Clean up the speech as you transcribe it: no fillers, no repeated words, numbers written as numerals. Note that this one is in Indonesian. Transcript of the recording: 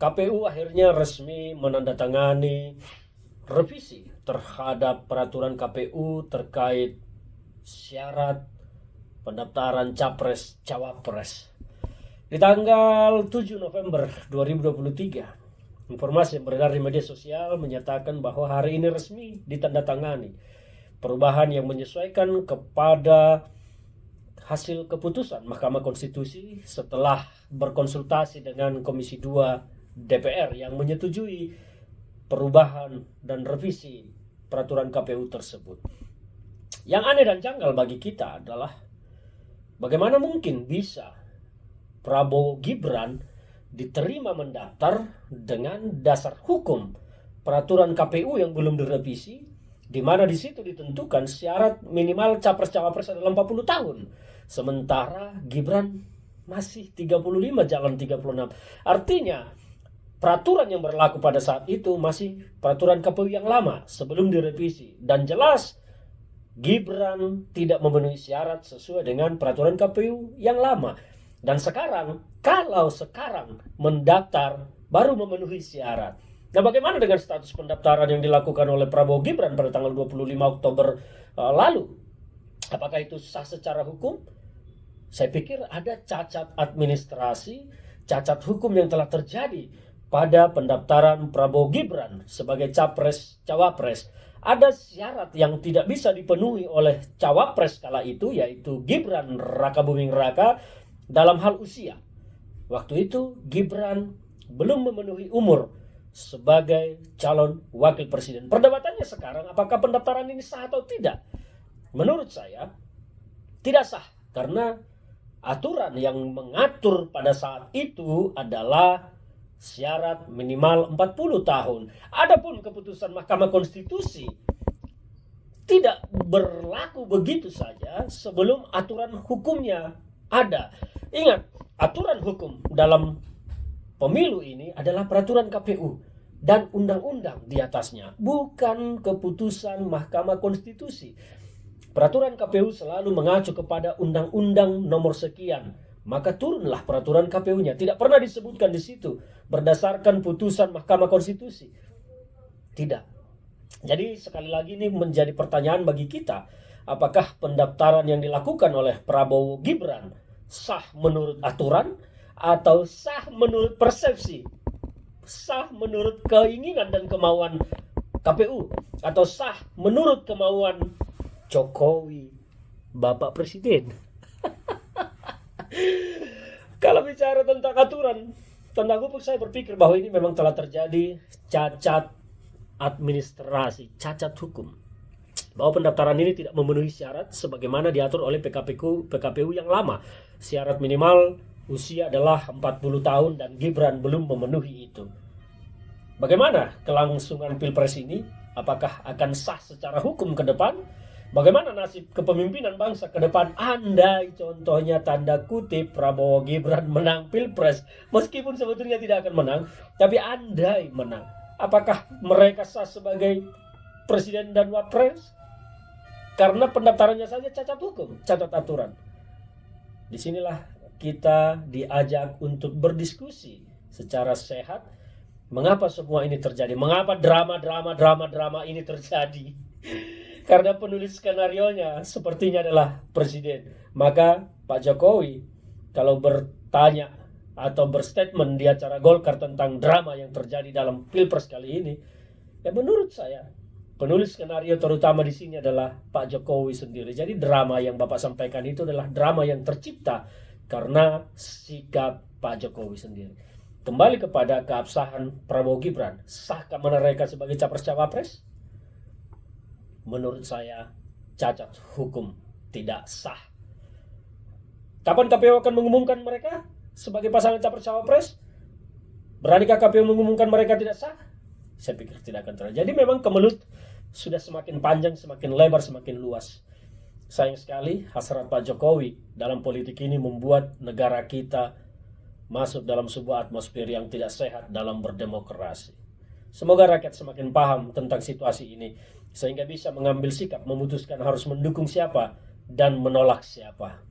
KPU akhirnya resmi menandatangani revisi terhadap peraturan KPU terkait syarat pendaftaran Capres-Cawapres. Di tanggal 7 November 2023, informasi yang beredar di media sosial menyatakan bahwa hari ini resmi ditandatangani perubahan yang menyesuaikan kepada hasil keputusan Mahkamah Konstitusi setelah berkonsultasi dengan Komisi 2 DPR yang menyetujui perubahan dan revisi peraturan KPU tersebut. Yang aneh dan janggal bagi kita adalah bagaimana mungkin bisa Prabowo Gibran diterima mendaftar dengan dasar hukum peraturan KPU yang belum direvisi, di mana di situ ditentukan syarat minimal capres-cawapres adalah 40 tahun. Sementara Gibran masih 35 jalan 36. Artinya peraturan yang berlaku pada saat itu masih peraturan KPU yang lama sebelum direvisi, dan jelas Gibran tidak memenuhi syarat sesuai dengan peraturan KPU yang lama. Dan sekarang, kalau sekarang mendaftar baru memenuhi syarat. Nah, bagaimana dengan status pendaftaran yang dilakukan oleh Prabowo Gibran pada tanggal 25 Oktober lalu? Apakah itu sah secara hukum? Saya pikir ada cacat administrasi, cacat hukum yang telah terjadi pada pendaftaran Prabowo Gibran sebagai Capres-Cawapres. Ada syarat yang tidak bisa dipenuhi oleh Cawapres kala itu, yaitu Gibran Rakabuming Raka, dalam hal usia. Waktu itu Gibran belum memenuhi umur sebagai calon wakil presiden. Perdebatannya sekarang apakah pendaftaran ini sah atau tidak? Menurut saya tidak sah, karena aturan yang mengatur pada saat itu adalah syarat minimal 40 tahun. Adapun keputusan Mahkamah Konstitusi tidak berlaku begitu saja sebelum aturan hukumnya ada. Ingat, aturan hukum dalam pemilu ini adalah peraturan KPU dan undang-undang di atasnya, bukan keputusan Mahkamah Konstitusi. Peraturan KPU selalu mengacu kepada undang-undang nomor sekian, maka turunlah peraturan KPU-nya. Tidak pernah disebutkan di situ berdasarkan putusan Mahkamah Konstitusi. Tidak. Jadi sekali lagi ini menjadi pertanyaan bagi kita, apakah pendaftaran yang dilakukan oleh Prabowo Gibran sah menurut aturan atau sah menurut persepsi, sah menurut keinginan dan kemauan KPU, atau sah menurut kemauan Jokowi, Bapak Presiden. Kalau bicara tentang aturan, tentang hukum, saya berpikir bahwa ini memang telah terjadi cacat administrasi, cacat hukum. Bahwa pendaftaran ini tidak memenuhi syarat sebagaimana diatur oleh PKPU yang lama. Syarat minimal usia adalah 40 tahun dan Gibran belum memenuhi itu. Bagaimana kelangsungan Pilpres ini? Apakah akan sah secara hukum ke depan? Bagaimana nasib kepemimpinan bangsa ke depan andai contohnya tanda kutip Prabowo Gibran menang Pilpres? Meskipun sebetulnya tidak akan menang, tapi andai menang, apakah mereka sah sebagai presiden dan wapres? Karena pendaftarannya saja cacat hukum, cacat aturan. Disinilah kita diajak untuk berdiskusi secara sehat. Mengapa semua ini terjadi? Mengapa drama ini terjadi? Karena penulis skenarionya sepertinya adalah presiden. Maka Pak Jokowi kalau bertanya atau berstatement di acara Golkar tentang drama yang terjadi dalam Pilpres kali ini, ya menurut saya penulis skenario terutama di sini adalah Pak Jokowi sendiri. Jadi drama yang Bapak sampaikan itu adalah drama yang tercipta karena sikap Pak Jokowi sendiri. Kembali kepada keabsahan Prabowo Gibran, sahkah mereka sebagai capres-cawapres? Menurut saya cacat hukum, tidak sah. Kapan KPU akan mengumumkan mereka sebagai pasangan capres-cawapres? Beranikah KPU mengumumkan mereka tidak sah? Saya pikir tidak akan terjadi. Jadi memang kemelut sudah semakin panjang, semakin lebar, semakin luas. Sayang sekali hasrat Pak Jokowi dalam politik ini membuat negara kita masuk dalam sebuah atmosfer yang tidak sehat dalam berdemokrasi. Semoga rakyat semakin paham tentang situasi ini sehingga bisa mengambil sikap, memutuskan harus mendukung siapa dan menolak siapa.